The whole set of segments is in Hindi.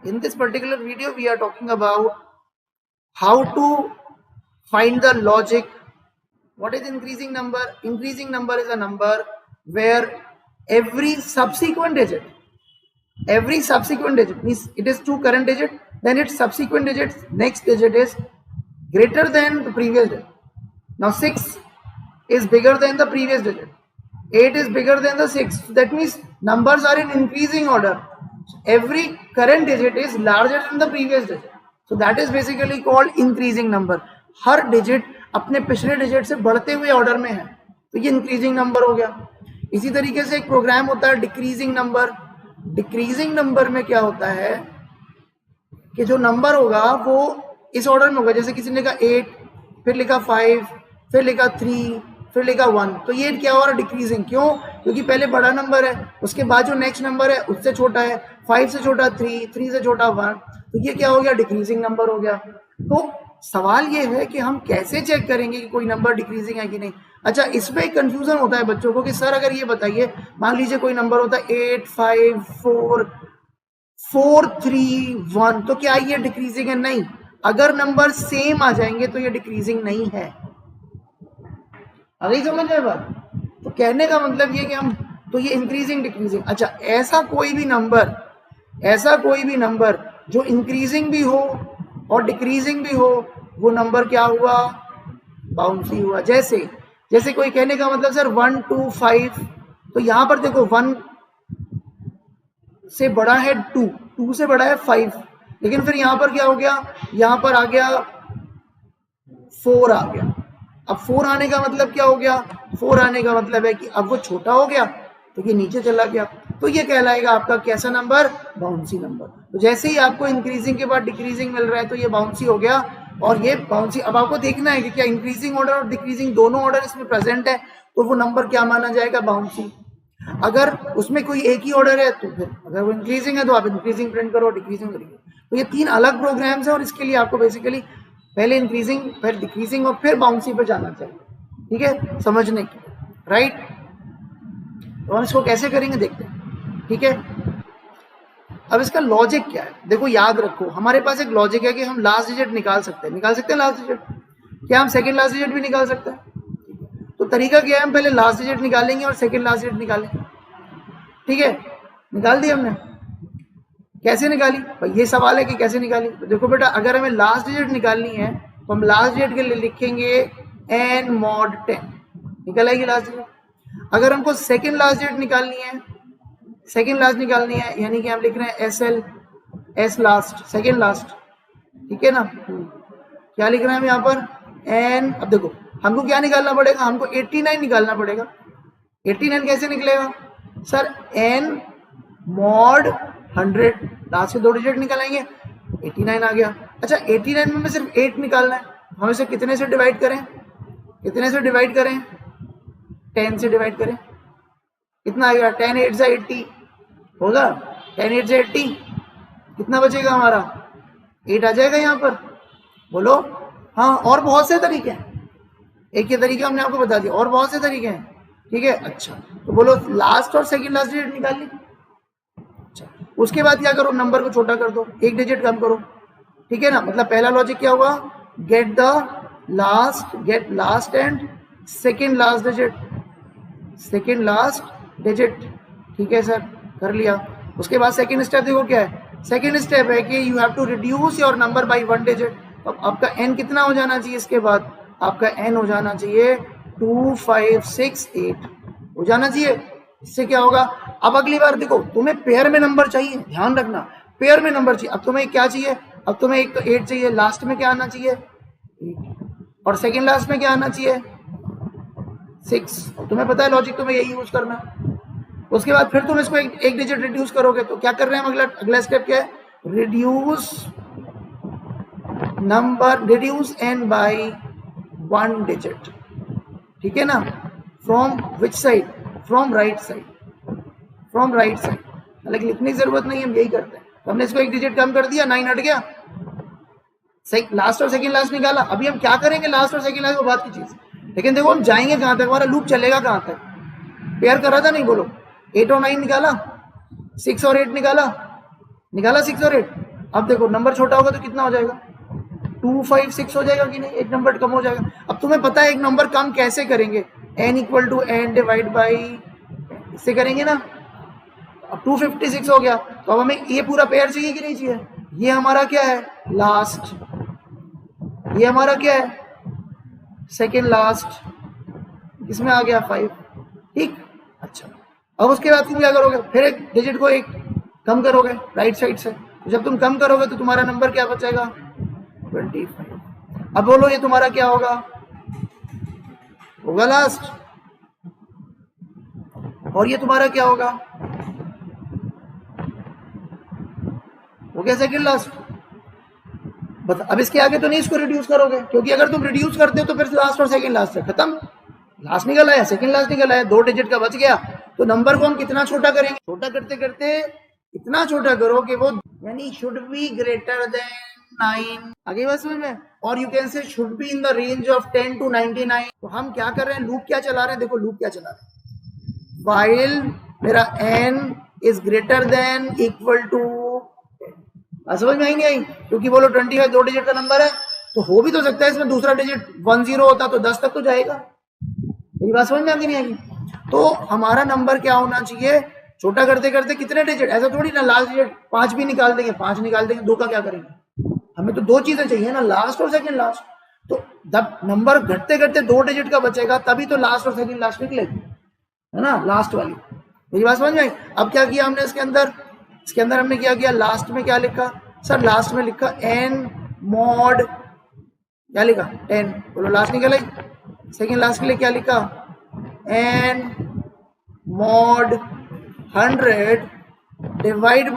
In this particular video, we are talking about how to find the logic. What is increasing number? Increasing number is a number where every subsequent digit means it is two current digit, then its subsequent digits, next digit is greater than the previous digit. Now 6 is bigger than the previous digit, 8 is bigger than the 6. That means numbers are in increasing order. Every current digit is larger than the previous digit. So that is basically called increasing number. Her digit अपने पिछले digit से बढ़ते हुए order में है, तो ये increasing number हो गया. इसी तरीके से एक प्रोग्राम होता है डिक्रीजिंग नंबर. डिक्रीजिंग नंबर में क्या होता है कि जो नंबर होगा वो इस ऑर्डर में होगा. जैसे किसी ने लिखा 8, फिर लिखा 5, फिर लिखा 3, फिर लिखा 1, तो ये क्या हो रहा है? डिक्रीजिंग. क्यों? क्योंकि पहले बड़ा नंबर है, उसके बाद जो नेक्स्ट नंबर है उससे छोटा है, 5 से छोटा 3, 3 से छोटा 1, तो ये क्या हो गया? डिक्रीजिंग नंबर हो गया. तो सवाल ये है कि हम कैसे चेक करेंगे कि कोई नंबर डिक्रीजिंग है कि नहीं. अच्छा, इसमें एक कंफ्यूजन होता है बच्चों को कि सर अगर ये बताइए, मान लीजिए कोई नंबर होता है 8, 5, 4, 4, 3, 1, तो क्या ये डिक्रीजिंग है? नहीं. अगर नंबर सेम आ जाएंगे तो ये डिक्रीजिंग नहीं है. अभी समझ में बात? तो कहने का मतलब ये कि हम तो ये इंक्रीजिंग डिक्रीजिंग. अच्छा, ऐसा कोई भी नंबर जो इंक्रीजिंग भी हो और डिक्रीजिंग भी हो, वो नंबर क्या हुआ? बाउंसी हुआ. जैसे कोई कहने का मतलब सर 1, 2, 5, तो यहां पर देखो 1 से बड़ा है 2, 2 से बड़ा है 5, लेकिन फिर यहां पर क्या हो गया? यहां पर आ गया 4 आ गया. अब 4 आने का मतलब क्या हो गया? 4 आने का मतलब है कि अब वो छोटा हो गया, तो ये नीचे चला गया, तो ये कहलाएगा आपका कैसा नंबर? Bouncy number. तो जैसे ही आपको इंक्रीजिंग के बाद डिक्रीजिंग मिल रहा है तो ये बाउंसी हो गया. और ये बाउंसी, अब आपको देखना है कि क्या इंक्रीजिंग ऑर्डर और डिक्रीजिंग दोनों ऑर्डर इसमें प्रेजेंट है, तो वो नंबर क्या माना जाएगा? बाउंसी. अगर उसमें कोई एक ही ऑर्डर है तो फिर अगर वो इंक्रीजिंग है तो आप इंक्रीजिंग प्रिंट करो, डिक्रीजिंग करिए. तो ये 3 अलग प्रोग्राम्स हैं और इसके लिए आपको बेसिकली पहले इंक्रीजिंग, फिर डिक्रीजिंग और फिर बाउंसी पे जाना चाहिए. ठीक है, समझने की. राइट, तो हम इसको कैसे करेंगे देखते हैं. ठीक है, अब इसका लॉजिक क्या है? देखो, याद रखो, हमारे पास एक लॉजिक है कि हम लास्ट डिजिट निकाल सकते हैं लास्ट डिजिट. क्या हम सेकंड लास्ट डिजिट भी निकाल सकते हैं? तो तरीका क्या है? हम पहले लास्ट डिजिट निकालेंगे और सेकंड लास्ट डिजिट निकालेंगे. ठीक है, निकाल दी हमने. कैसे निकाली भाई? ये सवाल है कि कैसे निकाली. तो देखो बेटा, अगर हमें लास्ट डिजिट निकालनी है तो हम लास्ट डिजिट के लिए लिखेंगे n mod 10, निकल आएगी लास्ट डिजिट. अगर हमको सेकंड लास्ट डिजिट निकालनी है, यानी कि हम लिख रहे हैं SL, S last, second last. ठीक है ना, क्या लिख रहे हैं हम यहाँ पर? n. अब देखो, हमको क्या निकालना पड़ेगा? हमको 89 निकालना पड़ेगा. 89 कैसे निकलेगा सर? n mod 100, लास्ट के 2 डिजिट निकालेंगे, 89 आ गया. अच्छा, 89 में सिर्फ 8 निकालना है, हम इसे कितने से डिवाइड करें? 10 से डिवाइड करें. कितना आएगा? 10 8 से 80 होगा. 10 8 से 80 कितना बचेगा हमारा? 8 आ जाएगा यहाँ पर. बोलो. हाँ, और बहुत से तरीके हैं. एक ये तरीका हमने आपको बता दिया, और बहुत से तरीके हैं. ठीक है, अच्छा, तो बोलो लास्ट और सेकंड लास्ट डिजिट निकाल ली. अच्छा, उसके बाद क्या करो? नंबर को छोटा कर दो, एक डिजिट कम करो. ठीक है ना, मतलब पहला लॉजिक क्या हुआ? Get last and second last digit. ठीक है सर, कर लिया. उसके बाद सेकंड स्टेप देखो क्या है. सेकंड स्टेप है कि you have to reduce your number by 1 digit. अब आपका n कितना हो जाना चाहिए? इसके बाद आपका n हो जाना चाहिए 2, 5, 6, 8 हो जाना चाहिए. इससे क्या होगा? अब अगली बार देखो, तुम्हें पेयर में नंबर चाहिए, ध्यान रखना, पेयर में नंबर चाहिए. अब तुम्हें क्या चाहिए? अब तुम्हें एक तो 8 चाहिए, लास्ट में क्या आना चाहिए? 8, और सेकंड लास्ट में क्या आना चाहिए? 6. तुम्हें पता है लॉजिक, तुम्हें यही यूज करना है. उसके बाद फिर तुम इसको एक डिजिट रिड्यूस करोगे, तो क्या कर रहे हैं हम? अगला स्टेप क्या है? Reduce n by 1 digit. ठीक है ना, from which side? From right side. हालांकि लिखने की जरूरत नहीं है, हम यही करते हैं. तो हमने इसको एक डिजिट कम कर दिया, 9 हट गया. लास्ट और सेकंड लास्ट निकाला. अभी हम क्या करेंगे? लास्ट और सेकंड लास्ट वो बात की चीज, लेकिन देखो हम जाएंगे कहां तक? हमारा लूप चलेगा कहां तक? पेयर कर रहा था, नहीं बोलो. 8 और 9 निकाला, 6 और 8 निकाला 6 और 8. अब देखो नंबर छोटा होगा तो कितना हो जाएगा, 256 हो जाएगा कि नहीं, एक नंबर कम हो जाएगा। अब तुम्हें पता है एक नंबर कम कैसे करेंगे, n equal to n divide by, इससे करेंगे ना। अब 256 हो गया, तो अब हमें ये पूरा पेयर चाहिए कि नहीं चाहिए, ये हमारा क्या है लास्ट, ये हमारा क्या है सेकेंड लास्ट, इसमें आ गया 5, ठीक। अच्छा, अब उसके बाद तुम क्या करोगे, फिर एक डिजिट को एक कम करोगे राइट साइड से, तो जब तुम कम करोगे तो तुम्हारा नंबर क्या बचेगा 25। अब बोलो ये तुम्हारा क्या होगा, होगा लास्ट, और ये तुम्हारा क्या होगा, हो गया सेकेंड लास्ट। बता, अब इसके आगे तो नहीं इसको रिड्यूस करोगे, क्योंकि अगर तुम रिड्यूस करते हो तो फिर लास्ट और सेकेंड लास्ट है खत्म, लास्ट निकल आया, सेकेंड लास्ट निकल आया, 2 डिजिट का बच गया। तो नंबर को हम कितना छोटा करेंगे, छोटा करते करते इतना छोटा करो कि वो यानी शुड बी ग्रेटर देन 9, आगे बात समझ में, और you can say should be in the range of 10 to 99। तो हम क्या कर रहे हैं, लूप क्या चला रहे हैं, देखो लूप क्या चला रहे हैं, व्हाइल मेरा n is greater than equal to, समझ में आई नहीं आई, क्योंकि बोलो 25 2 डिजिट का नंबर है, तो हो भी तो सकता है इसमें दूसरा डिजिट 10 होता तो 10 तक तो जाएगा, मेरी बात समझ में आगे नहीं आएगी। तो हमारा नंबर क्या होना चाहिए, छोटा करते करते कितने डिजिट, ऐसा थोड़ी ना लास्ट डिजिट 5 भी निकाल देंगे, 5 निकाल देंगे, 2 का क्या करेंगे, हमें तो 2 चीजें चाहिए ना, लास्ट और सेकंड लास्ट। तो जब नंबर घटते घटते 2 डिजिट का बचेगा तभी तो लास्ट और सेकंड लास्ट निकलेगी, है ना, लास्ट वाली, मेरी बात समझ में आई। अब क्या किया हमने इसके अंदर हमने क्या किया, लास्ट में क्या लिखा सर, लास्ट में लिखा n mod, क्या लिखा 10, बोलो लास्ट निकल आई, सेकंड लास्ट के लिए क्या लिखा n mod 100 डिवाइड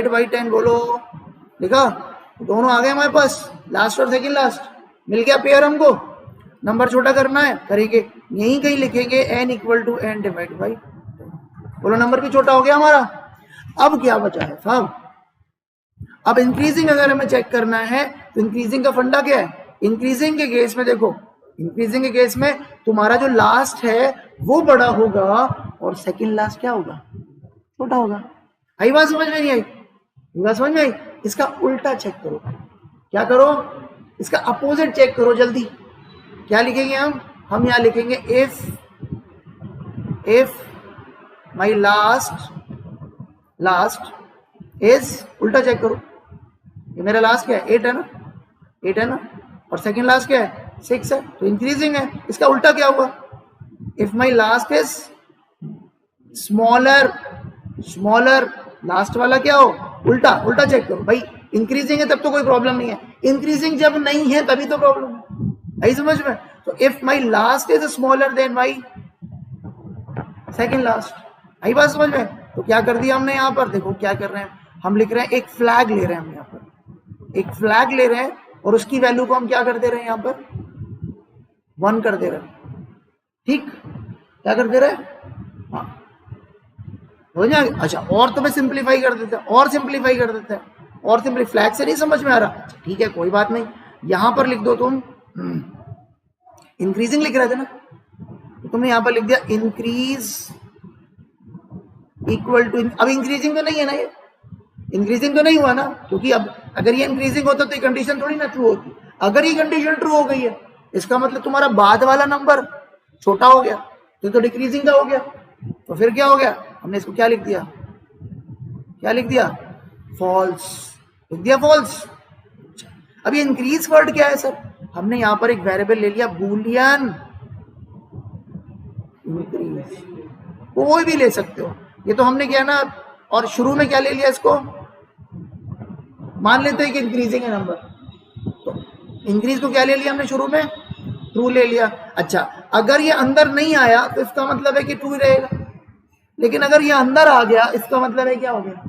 बाई 10, बोलो लिखा, दोनों आ गए हमारे पास, लास्ट और सेकंड लास्ट मिल गया पेयर, हमको नंबर छोटा करना है, करेंगे यहीं कहीं लिखेंगे n equal to n divide by, बोलो नंबर भी छोटा हो गया हमारा। अब क्या बचा है साहब, अब इंक्रीजिंग अगर हमें चेक करना है तो इंक्रीजिंग का फंडा क्या है, इंक्रीजिंग के केस में देखो, इंक्रीजिंग के केस में तुम्हारा जो लास्ट है वो बड़ा होगा और सेकंड लास्ट क्या होगा, छोटा होगा। आई बात समझ में नहीं आई, बात समझ में आई। इसका उल्टा चेक करो, क्या करो, इसका अपोजिट चेक करो जल्दी, क्या लिखेंगे हम यहाँ लिखेंगे इफ माई लास्ट इज, उल्टा चेक करो, ये मेरा लास्ट क्या है 8 है ना, और सेकंड लास्ट क्या है 6 है, तो इंक्रीजिंग है। इसका उल्टा क्या हुआ, if my last is smaller, last वाला क्या हो, उल्टा चेक करो भाई, इंक्रीजिंग है तब तो कोई प्रॉब्लम नहीं है, इंक्रीजिंग जब नहीं है तभी तो प्रॉब्लम है, आई समझ में। तो if my last is smaller than my second last, आई बात समझ में। तो क्या कर दिया हमने यहाँ पर, देखो क्या कर रहे हैं, हम लिख रहे हैं एक फ्लैग ले रहे हैं, हम यहाँ पर एक फ्लैग ले रहे हैं और उसकी वैल्यू को हम क्या कर दे रहे हैं, यहाँ पर 1 कर दे रहे हैं, ठीक, क्या कर दे रहे हैं, हाँ हो जाए। अच्छा, और तो मैं सिंप्लीफाई कर देते हैं, और सिंप्लीफाई फ्लैग से नहीं समझ में आ रहा, ठीक है कोई बात नहीं, यहां पर लिख दो तुम, इंक्रीजिंग लिख रहे थे ना, तो तुमने यहां पर लिख दिया इंक्रीज इक्वल टू, अब इंक्रीजिंग तो नहीं है ना, ये इंक्रीजिंग तो नहीं हुआ ना, क्योंकि अब अगर ये इंक्रीजिंग होता तो ये कंडीशन थोड़ी ना ट्रू होती, अगर ये कंडीशन ट्रू हो गई है इसका मतलब तुम्हारा बाद वाला नंबर छोटा हो गया, तो डिक्रीजिंग का हो गया, तो फिर क्या हो गया, हमने इसको क्या लिख दिया, फॉल्स लिख दिया, फॉल्स। अब ये इंक्रीज वर्ड क्या है सर, हमने यहां पर एक वेरिएबल ले लिया बूलियन इंक्रीज, कोई भी ले सकते हो, ये तो हमने किया ना, और शुरू में क्या ले लिया, इसको मान लेते हैं कि इंक्रीजिंग है नंबर, तो इंक्रीज को क्या ले लिया हमने शुरू में, ट्रू ले लिया। अच्छा, अगर ये अंदर नहीं आया तो इसका मतलब है कि ट्रू ही रहेगा, लेकिन अगर ये अंदर आ गया इसका मतलब है क्या हो गया,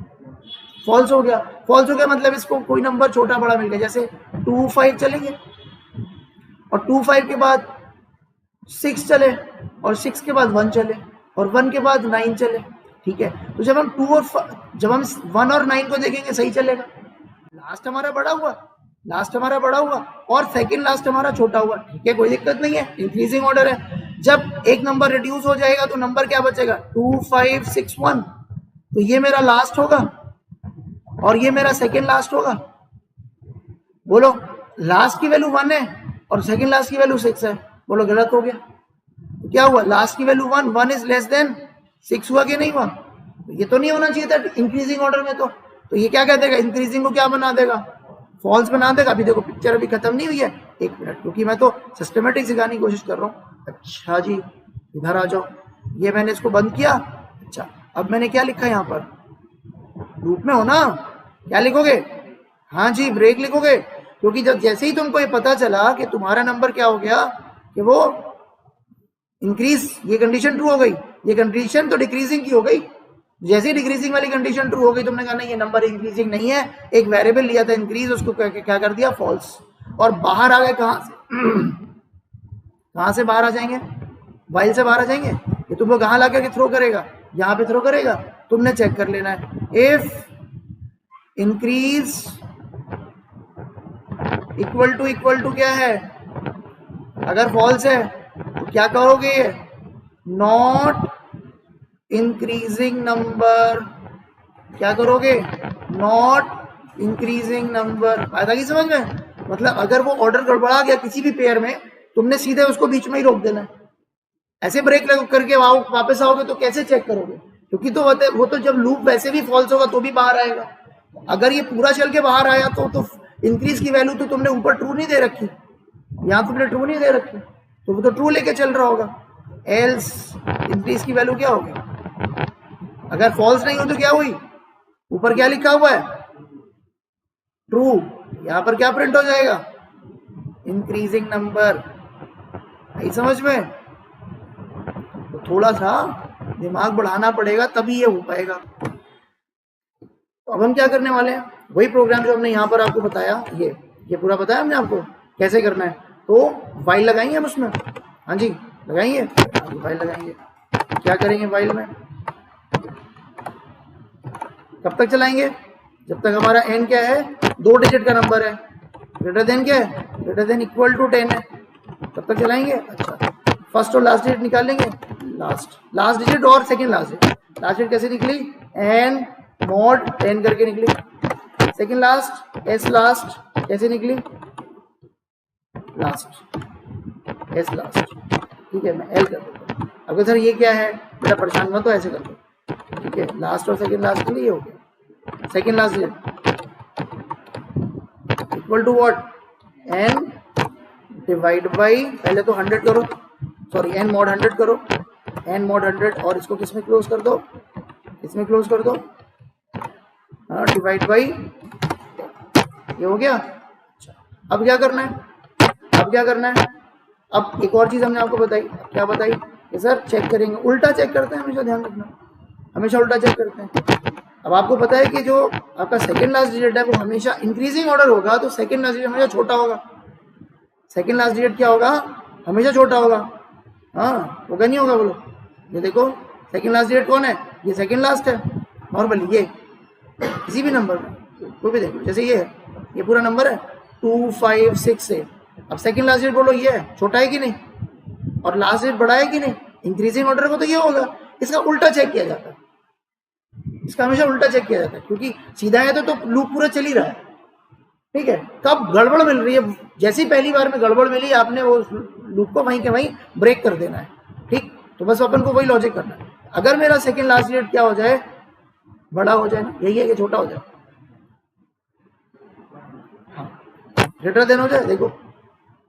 फॉल्स हो गया। फॉल्स हो गया मतलब इसको कोई नंबर छोटा बड़ा मिल गया, जैसे 2 5 चलेंगे और 2 5 के बाद 6 चले और 6 के बाद 1 चले और 1 के बाद 9 चले, ठीक है। तो जब हम 1 और 9 को देखेंगे सही चलेगा, लास्ट हमारा बड़ा हुआ और सेकंड लास्ट हमारा छोटा हुआ, ठीक है कोई दिक्कत नहीं है, इंक्रीजिंग ऑर्डर है। जब एक नंबर रिड्यूस हो जाएगा तो नंबर क्या बचेगा, 2 5 6 1, तो ये मेरा लास्ट होगा, और ये मेरा सेकेंड लास्ट होगा। बोलो लास्ट की वैल्यू 1 है और सेकेंड लास्ट की वैल्यू 6 है, बोलो गलत हो गया। तो क्या हुआ, लास्ट की वैल्यू 1, 1 इज लेस देन 6 हुआ कि नहीं हुआ? तो ये तो नहीं होना चाहिए था इंक्रीजिंग ऑर्डर में। तो ये क्या कह देगा, इंक्रीजिंग को क्या बना देगा, फॉल्स बना देगा। अभी देखो पिक्चर अभी खत्म नहीं हुई है, 1 मिनट, क्योंकि मैं तो सिस्टमेटिक सिखाने की कोशिश कर रहा हूँ। अच्छा जी इधर आ जाओ, ये मैंने इसको बंद किया। अच्छा अब मैंने क्या लिखा यहाँ पर, लूप में हो ना, क्या लिखोगे, हाँ जी ब्रेक लिखोगे, क्योंकि जब जैसे ही तुमको ये पता चला कि तुम्हारा नंबर क्या हो गया कि वो इंक्रीज, ये कंडीशन ट्रू हो गई, ये कंडीशन तो डिक्रीजिंग की हो गई। जैसे ही डिक्रीजिंग वाली कंडीशन ट्रू हो गई, तुमने कहा नहीं ये नंबर इंक्रीजिंग नहीं है, एक वेरिएबल लिया था इंक्रीज, उसको क्या कर दिया फॉल्स, और बाहर आ गए कहां से कहां से बाहर आ जाएंगे, वाइल से बाहर आ जाएंगे। ये तुमको कहां ला करके थ्रो करेगा, यहाँ पे थ्रो करेगा। तुमने चेक कर लेना है, इफ इंक्रीज इक्वल टू क्या है, अगर फॉल्स है तो क्या कहोगे, नॉट इंक्रीजिंग नंबर, क्या करोगे, नॉट इंक्रीजिंग नंबर। आया की समझ में, मतलब अगर वो ऑर्डर गड़बड़ा गया किसी भी पेयर में, तुमने सीधे उसको बीच में ही रोक देना है। ऐसे ब्रेक करके वापस आओगे तो कैसे चेक करोगे, क्योंकि तो वो तो जब लूप वैसे भी फॉल्स होगा तो भी बाहर आएगा। अगर ये पूरा चल के बाहर आया तो इंक्रीज की वैल्यू तो तुमने ऊपर ट्रू नहीं दे रखी, यहाँ तुमने ट्रू नहीं दे रखी, तो वो तो ट्रू लेके चल रहा होगा। एल्स इंक्रीज की वैल्यू क्या होगी, अगर फॉल्स नहीं हो तो क्या हुई, ऊपर क्या लिखा हुआ है ट्रू, यहां पर क्या प्रिंट हो जाएगा, इंक्रीजिंग नंबर। नहीं समझ में, तो थोड़ा सा दिमाग बढ़ाना पड़ेगा तभी ये हो पाएगा। तो अब हम क्या करने वाले हैं, वही प्रोग्राम जो हमने यहाँ पर आपको बताया, ये पूरा बताया हमने आपको कैसे करना है। तो वाइल लगाएंगे हम उसमें, हाँ जी लगाएंगे, वाइल लगाएंगे। क्या करेंगे वाइल में, कब तक चलाएंगे, जब तक हमारा एन क्या है, 2 डिजिट का नंबर है, ग्रेटर देन क्या है, ग्रेटर देन इक्वल टू 10 है, तब तक चलाएंगे। अच्छा फर्स्ट और लास्ट डिजिट निकालेंगे, लास्ट डिजिट और सेकंड लास्ट डिजिट कैसे निकली, एन मॉड 10 करके निकली। सेकंड लास्ट एस लास्ट कैसे निकली, लास्ट एस लास्ट, ठीक है मैं एल कर देता हूँ। अगर सर ये क्या है, मेरा परेशान मत तो ऐसे कर दो, ठीक है लास्ट और सेकंड लास्ट के लिए हो गया। Second last equal to what, n divide by, पहले तो 100 करो, सॉरी एन मॉड 100 करो, एन मॉड 100, और इसको किसमें क्लोज कर दो, इसमें क्लोज कर दो, हाँ डिवाइड बाई, ये हो गया। अच्छा अब क्या करना है, अब एक और चीज हमने आपको बताई, क्या बताई कि सर चेक करेंगे, उल्टा चेक करते हैं हमेशा, ध्यान रखना हमेशा उल्टा चेक करते हैं। अब आपको पता है कि जो आपका सेकंड लास्ट डिजिट है वो हमेशा इंक्रीजिंग ऑर्डर होगा, तो सेकंड लास्ट डिजिट हमेशा छोटा होगा, सेकंड लास्ट डिजिट क्या होगा, हमेशा छोटा होगा, हाँ होगा नहीं होगा, बोलो। ये देखो सेकंड लास्ट डिजिट कौन है, ये सेकंड लास्ट है नॉर्मली, ये किसी भी नंबर में कोई भी देखो, जैसे ये है, ये पूरा नंबर है 2 5 6 से, अब सेकंड लास्ट डिजिट बोलो ये है, छोटा है कि नहीं, और लास्ट डिजिट बड़ा है कि नहीं, इंक्रीजिंग ऑर्डर को तो ये होगा। इसका उल्टा चेक किया जाता है, इसका हमेशा उल्टा चेक किया जाता है, क्योंकि सीधा है तो लूप पूरा चल ही रहा है, ठीक है। कब गड़बड़ मिल रही है, जैसी पहली बार में गड़बड़ मिली, आपने वो लूप को वहीं के वहीं ब्रेक कर देना है, ठीक। तो बस अपन को वही लॉजिक करना है। अगर मेरा सेकंड लास्ट डिजिट क्या हो जाए, बड़ा हो जाए ना, यही है कि छोटा हो जाए, ग्रेटर देन हो जाए। देखो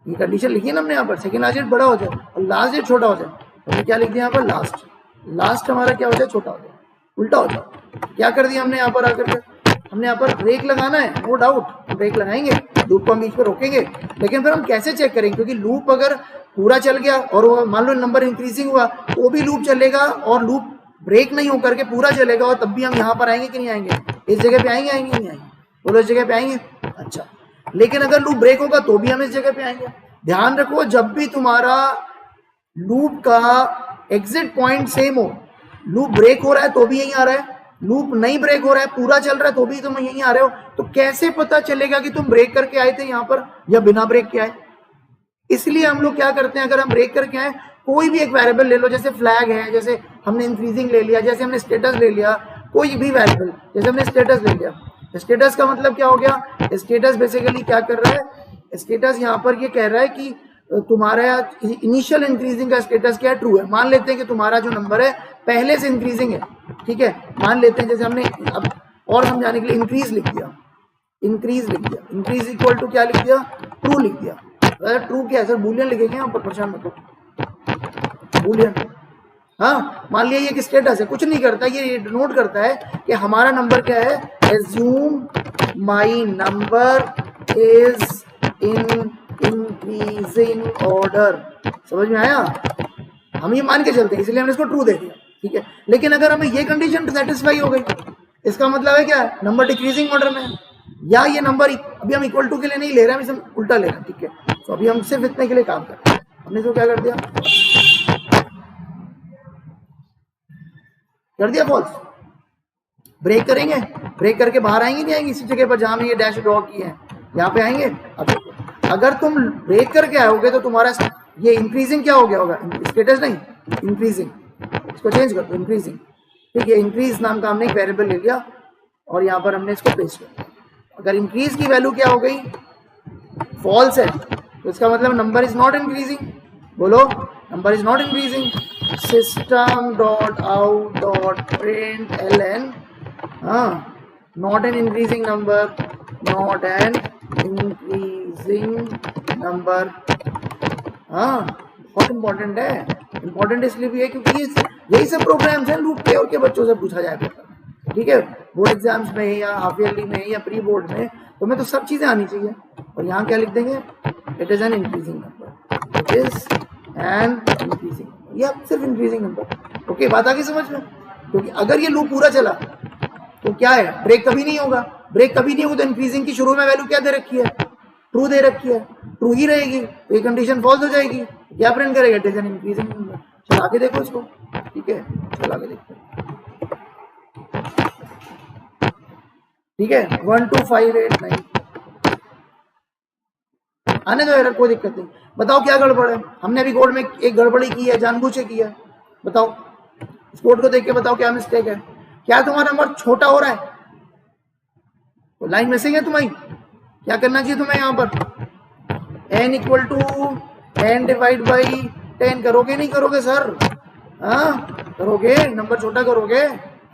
ये कंडीशन लिखी है ना हमने यहाँ पर, सेकंड लास्ट डिजिट बड़ा हो जाए और लास्ट डिजिट छोटा हो जाए, तो क्या लिख दिया यहाँ पर, लास्ट हमारा क्या हो जाए, छोटा हो जाए, उल्टा हो जाए। क्या कर दिया हमने यहाँ पर आकर के, हमने यहाँ पर ब्रेक लगाना है, नो डाउट ब्रेक लगाएंगे, लूप को हम बीच में रोकेंगे, लेकिन फिर हम कैसे चेक करेंगे, क्योंकि लूप अगर पूरा चल गया और वो मान लो नंबर इंक्रीजिंग हुआ तो भी लूप चलेगा, और लूप ब्रेक नहीं होकर के पूरा चलेगा, और तब भी हम यहाँ पर आएंगे कि नहीं आएंगे, इस जगह पे आएंगे नहीं आएंगे, बोलो इस जगह पे आएंगे। अच्छा लेकिन अगर लूप ब्रेक होगा तो भी हम इस जगह पे आएंगे। ध्यान रखो, जब भी तुम्हारा लूप का एग्जिट पॉइंट सेम हो, लूप ब्रेक हो रहा है तो भी यहीं आ रहा है, लूप नहीं ब्रेक हो रहा है, पूरा चल रहा है तो भी तुम यहीं आ रहे हो, तो कैसे पता चलेगा कि तुम ब्रेक करके आए थे यहाँ पर या बिना ब्रेक के आए। इसलिए हम लोग क्या करते हैं, अगर हम ब्रेक करके आए, कोई भी एक वेरिएबल ले लो, जैसे फ्लैग है, जैसे हमने इंक्रीजिंग ले लिया, जैसे हमने स्टेटस ले लिया, कोई भी वेरिएबल, जैसे हमने स्टेटस ले लिया, स्टेटस का मतलब क्या हो गया? स्टेटस बेसिकली क्या कर रहा है? स्टेटस यहाँ पर ये कह रहा है कि तुम्हारा इनिशियल इंक्रीजिंग का स्टेटस क्या है? ट्रू है। मान लेते हैं कि तुम्हारा जो नंबर है पहले से इंक्रीजिंग है, ठीक है। मान लेते हैं जैसे हमने अब और समझाने के लिए इंक्रीज लिख दिया, इंक्रीज लिख दिया, इंक्रीज इक्वल टू क्या लिख दिया? ट्रू लिख दिया। ट्रू क्या है सर? बूलियन लिखेंगे यहाँ पर, परेशान मत हो, बूलियन। हाँ, मान लिया ये एक स्टेटस है, कुछ नहीं करता, ये नोट करता है कि हमारा नंबर क्या है। Assume my number is in increasing order. समझ में आया? हम ये मान के चलते हैं, इसलिए हमने इसको ट्रू दे दिया, ठीक है। लेकिन अगर हमें ये कंडीशन सेटिस्फाई हो गई, इसका मतलब है क्या? नंबर डिक्रीजिंग ऑर्डर में है, या ये नंबर अभी हम इक्वल टू के लिए नहीं ले रहे हैं, हम इसे उल्टा ले रहे हैं, ठीक है। तो अभी हम सिर्फ इतने के लिए काम कर रहे हैं। हमने इसको क्या कर दिया? कर दिया फॉल्स। ब्रेक करेंगे, ब्रेक करके बाहर आएंगे नहीं आएंगे? इसी जगह पर जहां हमने ये डैश ड्रॉ किए हैं यहाँ पे आएंगे। अब अगर तुम ब्रेक करके आओगे तो तुम्हारा ये इंक्रीजिंग क्या हो गया होगा? स्टेटस नहीं, इंक्रीजिंग। इसको चेंज कर दो, इंक्रीजिंग, ठीक है। इंक्रीज नाम का हमने एक वेरिएबल ले लिया और यहाँ पर हमने इसको पेस्ट कर दिया। अगर इंक्रीज की वैल्यू क्या हो गई? फॉल्स है, तो इसका मतलब नंबर इज नॉट इंक्रीजिंग। बोलो, number is not increasing. System dot out dot print LN, हाँ, not an increasing number, not an increasing number. हाँ, बहुत इंपॉर्टेंट है। इंपॉर्टेंट इसलिए भी है क्योंकि यही सब प्रोग्राम्स हैं लूप के और के बच्चों से पूछा जाएगा, ठीक है। बोर्ड एग्जाम्स में या हाफ ईयरली में या प्री बोर्ड में तुम्हें तो सब चीजें आनी चाहिए। और यहाँ क्या लिख देंगे? It is an increasing number, it is an increasing, या सिर्फ इंक्रीजिंग नंबर। ओके, बात आ गई समझ में? क्योंकि अगर ये लूप पूरा चला तो क्या है? ब्रेक कभी नहीं होगा। ब्रेक कभी नहीं होगा तो इंक्रीजिंग की शुरू में वैल्यू क्या दे रखी है? ट्रू दे रखी है, ट्रू ही रहेगी, तो ये कंडीशन फॉल्स हो जाएगी। क्या प्रिंट करेगा? It is an increasing number. चल आगे देखो इसको, ठीक है, चल आगे देखते हैं, ठीक है। 1 2 5 8 9 आने दो, एरर कोई दिक्कत नहीं। बताओ क्या गड़बड़ है? हमने अभी कोड में एक गड़बड़ी की है, जानबूझ के की है। बताओ, इस कोड को देख के बताओ क्या मिस्टेक है? क्या तुम्हारा नंबर छोटा हो रहा है? तो लाइन मिसिंग है तुम्हारी। क्या करना चाहिए तुम्हें यहाँ पर? n equal to n divide by 10 करोगे नहीं करोगे सर? हाँ करोगे, नंबर छोटा करोगे।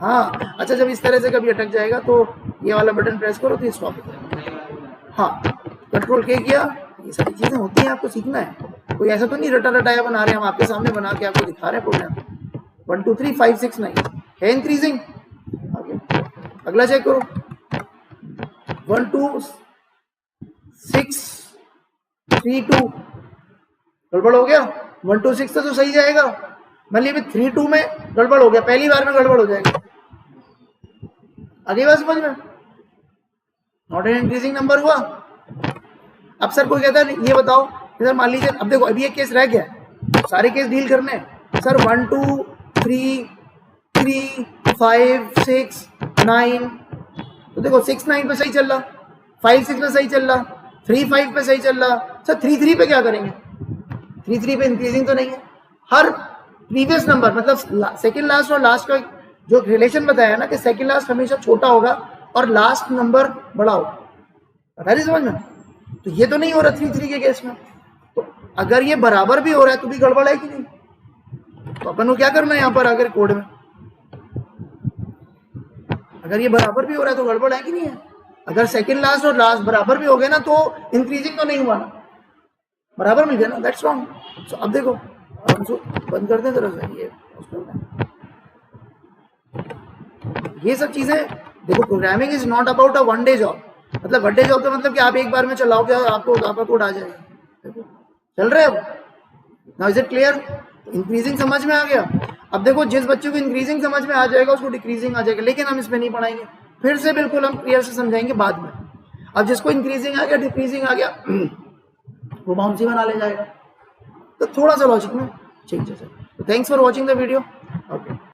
हाँ अच्छा, जब इस तरह से कभी अटक जाएगा तो ये वाला बटन प्रेस करो तो ये स्टॉप हो जाएगा। हाँ, कंट्रोल के किया। ये सारी चीजें होती हैं, आपको सीखना है। कोई ऐसा तो नहीं रटा रटाया बना रहे हैं, हम आपके सामने बना के आपको दिखा रहे हैं प्रोग्राम। 1 2 3 5 6 9 है इंक्रीजिंग। अगला चेक करो, 1 2 6 3 2 गड़बड़ हो गया। 1 2 6 तो सही जाएगा, मान लीजिए 3 2 में गड़बड़ हो गया, पहली बार में गड़बड़ हो जाएगा। अगली बात समझ में? नॉट एन इंक्रीजिंग नंबर हुआ। अब सर कोई कहता है ये बताओ सर, मान लीजिए अब देखो अभी एक केस रह गया, सारे केस डील करने हैं सर। 1 2 3 3 5 6 9, तो देखो 6 9 पे सही चल रहा, 5 6 पे सही चल रहा, 3 5 पे सही चल रहा। सर 3 3 पे क्या करेंगे? 3 3 पे इंक्रीजिंग तो नहीं है। हर प्रीवियस नंबर मतलब सेकंड लास्ट और लास्ट का जो रिलेशन बताया ना कि सेकंड लास्ट हमेशा छोटा होगा और लास्ट नंबर बड़ा होगा, पता नहीं समझ में? तो ये तो नहीं हो रहा 3 3 के केस में। तो अगर ये बराबर भी हो रहा है तो भी गड़बड़ है कि नहीं? तो अपन को क्या करना है यहाँ पर? अगर कोड में अगर ये बराबर भी हो रहा है तो गड़बड़ है कि नहीं है? अगर सेकंड लास्ट और लास्ट बराबर भी हो गए ना तो इंक्रीजिंग तो नहीं हुआ ना, बराबर मिल गया ना, दैट्स रॉन्ग। सो अब देखो, बंद करते हैं जरा सा ये सब चीजें। देखो, programming is not about a one day job. मतलब वन डे जॉब का मतलब कि आप एक बार में चलाओगे और आपको आपका कोड आ जाएगा। चल रहे अब? Now is it clear? Increasing समझ में आ गया। अब देखो, जिस बच्चे को इंक्रीजिंग समझ में आ जाएगा उसको डिक्रीजिंग आ जाएगा, लेकिन हम इसमें नहीं पढ़ाएंगे, फिर से बिल्कुल हम क्लियर से समझाएंगे बाद में। अब जिसको इंक्रीजिंग आ गया, डिक्रीजिंग आ गया, वो बाउंसी बना ले जाएगा। तो थोड़ा सा लॉजिक में चेंज है। तो thanks for watching the video. Okay.